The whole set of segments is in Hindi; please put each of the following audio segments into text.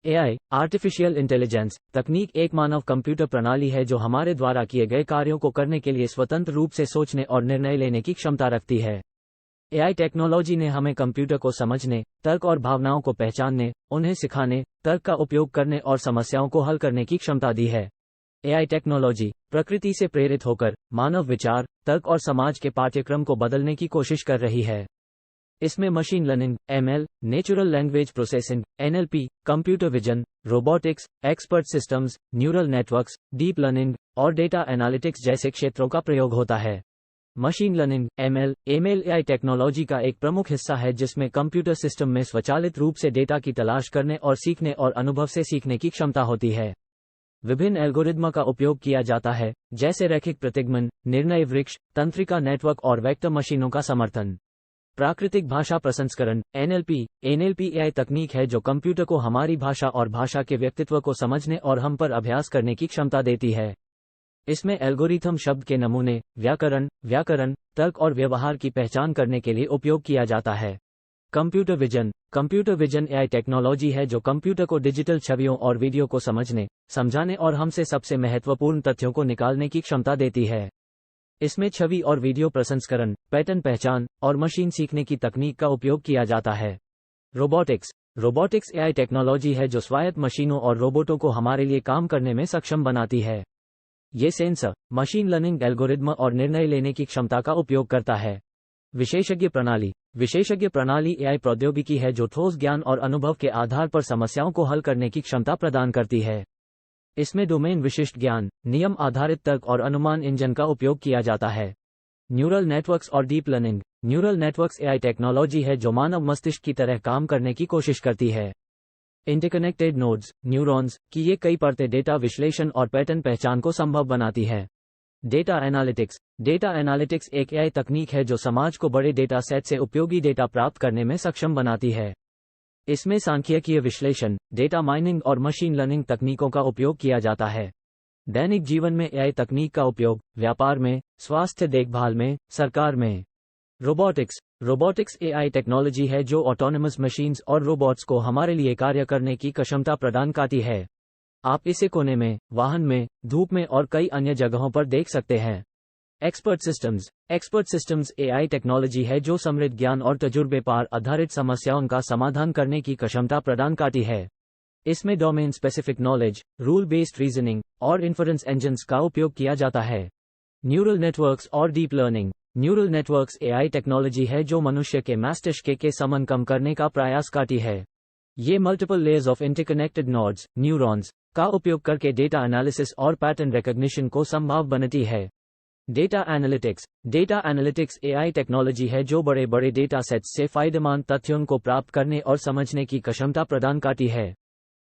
एआई, आर्टिफिशियल इंटेलिजेंस तकनीक एक मानव कंप्यूटर प्रणाली है जो हमारे द्वारा किए गए कार्यों को करने के लिए स्वतंत्र रूप से सोचने और निर्णय लेने की क्षमता रखती है। एआई टेक्नोलॉजी ने हमें कंप्यूटर को समझने, तर्क और भावनाओं को पहचानने, उन्हें सिखाने, तर्क का उपयोग करने और समस्याओं को हल करने की क्षमता दी है। एआई टेक्नोलॉजी प्रकृति से प्रेरित होकर मानव विचार, तर्क और समाज के पाठ्यक्रम को बदलने की कोशिश कर रही है। इसमें machine learning, ML, natural language processing, NLP, computer vision, robotics, expert systems, neural networks, deep learning और डेटा एनालिटिक्स जैसे क्षेत्रों का प्रयोग होता है। Machine learning, ML AI technology का एक प्रमुख हिस्सा है जिसमें कंप्यूटर सिस्टम में स्वचालित रूप से डेटा की तलाश करने और सीखने और अनुभव से सीखने की क्षमता होती है। विभिन्न एल्गोरिदम का उपयोग किया जाता है, जैसे रैखिक प्रतिगमन, निर्णय वृक्ष, तंत्रिका नेटवर्क और वेक्टर मशीनों का समर्थन। प्राकृतिक भाषा प्रसंस्करण, एनएलपी एआई तकनीक है जो कंप्यूटर को हमारी भाषा और भाषा के व्यक्तित्व को समझने और हम पर अभ्यास करने की क्षमता देती है। इसमें एल्गोरिथम शब्द के नमूने, व्याकरण, तर्क और व्यवहार की पहचान करने के लिए उपयोग किया जाता है। कंप्यूटर विजन एआई टेक्नोलॉजी है जो कंप्यूटर को डिजिटल छवियों और वीडियो को समझने, समझाने और हमसे सबसे महत्वपूर्ण तथ्यों को निकालने की क्षमता देती है। इसमें छवि और वीडियो प्रसंस्करण, पैटर्न पहचान और मशीन सीखने की तकनीक का उपयोग किया जाता है। रोबोटिक्स एआई टेक्नोलॉजी है जो स्वायत्त मशीनों और रोबोटों को हमारे लिए काम करने में सक्षम बनाती है। ये सेंसर, मशीन लर्निंग एल्गोरिदम और निर्णय लेने की क्षमता का उपयोग करता है। विशेषज्ञ प्रणाली एआई प्रौद्योगिकी है जो ठोस ज्ञान और अनुभव के आधार पर समस्याओं को हल करने की क्षमता प्रदान करती है। इसमें डोमेन विशिष्ट ज्ञान, नियम आधारित तर्क और अनुमान इंजन का उपयोग किया जाता है। न्यूरल नेटवर्क्स और deep learning neural networks AI technology है जो मानव मस्तिष्क की तरह काम करने की कोशिश करती है। इंटरकनेक्टेड नोड्स न्यूरॉन्स की ये कई परतें डेटा विश्लेषण और पैटर्न पहचान को संभव बनाती है। डेटा एनालिटिक्स एक एआई तकनीक है जो समाज को बड़े डेटा सेट से उपयोगी डेटा प्राप्त करने में सक्षम बनाती है। इसमें सांख्यिकीय विश्लेषण, डेटा माइनिंग और मशीन लर्निंग तकनीकों का उपयोग किया जाता है। दैनिक जीवन में एआई तकनीक का उपयोग व्यापार में, स्वास्थ्य देखभाल में, सरकार में। रोबोटिक्स एआई टेक्नोलॉजी है जो ऑटोनोमस मशीन्स और रोबोट्स को हमारे लिए कार्य करने की क्षमता प्रदान करती है। आप इसे कोने में, वाहन में, धूप में और कई अन्य जगहों पर देख सकते हैं। एक्सपर्ट सिस्टम्स एआई टेक्नोलॉजी है जो समृद्ध ज्ञान और तजुर्बे पर आधारित समस्याओं का समाधान करने की क्षमता प्रदान करती है। इसमें domain specific knowledge, rule based reasoning और इन्फरेंस इंजन्स का उपयोग किया जाता है। न्यूरल नेटवर्क्स और deep learning neural networks AI technology है जो मनुष्य के मस्तिष्क के समन कम करने का प्रयास करती है। ये multiple layers of interconnected nodes neurons का उपयोग करके डेटा एनालिसिस और पैटर्न रिकॉग्निशन को संभव बनाती है। डेटा एनालिटिक्स एआई टेक्नोलॉजी है जो बड़े डेटा सेट्स से फायदेमंद तथ्यों को प्राप्त करने और समझने की क्षमता प्रदान करती है।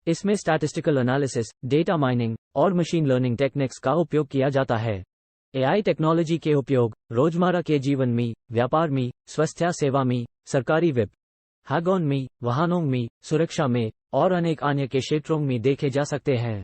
इसमें स्टैटिस्टिकल एनालिसिस, डेटा माइनिंग और मशीन लर्निंग टेक्निक्स का उपयोग किया जाता है। एआई टेक्नोलॉजी के उपयोग रोजमर्रा के जीवन में, व्यापार में, स्वास्थ्य सेवा में, सरकारी विभागों में, वाहनों में, सुरक्षा में और अनेक अन्य के क्षेत्रों में देखे जा सकते हैं।